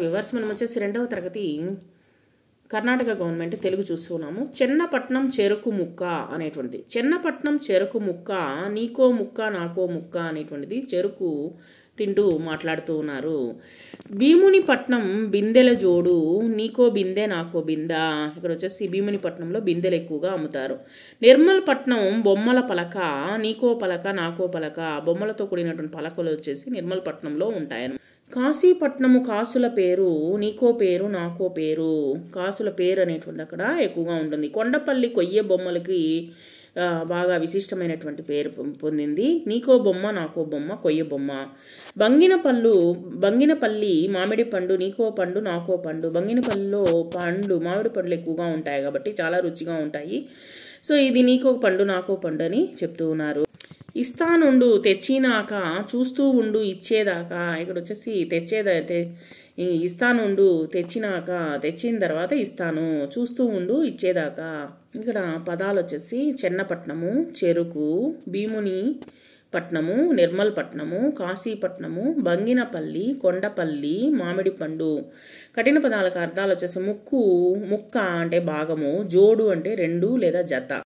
Viewers మనం వచ్చేసి 2వ తరగతి కర్ణాటక గవర్నమెంట్ తెలుగు చూస్తున్నాము. చెన్నపట్నం చెరుకు ముక్క అనేటువంటిది. చెన్నపట్నం చెరుకు ముక్క, నీకో ముక్క నాకో ముక్క అనేటువంటిది చెరుకు తింటూ మాట్లాడుతూ ఉన్నారు. భీమునిపట్నం బిందెల జోడు, నీకో బిందె నాకో బిందా. ఇక్కడ వచ్చేసి భీమునిపట్నంలో బిందెలు ఎక్కువగా అమ్ముతారు. నిర్మల్పట్నం బొమ్మల పలక, నీకో పలక నాకో పలక. బొమ్మలతో కూడినటువంటి పలకలు వచ్చేసి నిర్మల్పట్నంలో ఉంటాయని. కాశీపట్నము కాసుల పేరు, నీకో పేరు నాకో పేరు. కాసుల పేరు అనేటువంటి అక్కడ ఎక్కువగా ఉంటుంది. కొండపల్లి కొయ్య బొమ్మలకి బాగా విశిష్టమైనటువంటి పేరు పొందింది. నీకో బొమ్మ నాకో బొమ్మ కొయ్య బొమ్మ. బంగినపల్లి మామిడి పండు, నీకో పండు నాకో పండు. బంగినపల్లిలో మామిడి పండ్లు ఎక్కువగా ఉంటాయి కాబట్టి చాలా రుచిగా ఉంటాయి. సో ఇది నీకో పండు నాకో పండు అని చెప్తూ ఉన్నారు. ఇస్తానుండు తెచ్చినాక చూస్తూ ఉండు ఇచ్చేదాకా. ఇక్కడ వచ్చేసి ఇస్తానుండు తెచ్చినాక, తెచ్చిన తర్వాత ఇస్తాను, చూస్తూ ఉండు ఇచ్చేదాకా. ఇక్కడ పదాలు వచ్చేసి చెన్నపట్నము, చెరుకు, భీముని పట్నము, నిర్మల్పట్నము, కాశీపట్నము, బంగినపల్లి, కొండపల్లి, మామిడి పండు. కఠిన పదాలకు అర్థాలు వచ్చేసి ముక్క అంటే భాగము, జోడు అంటే రెండు లేదా జత.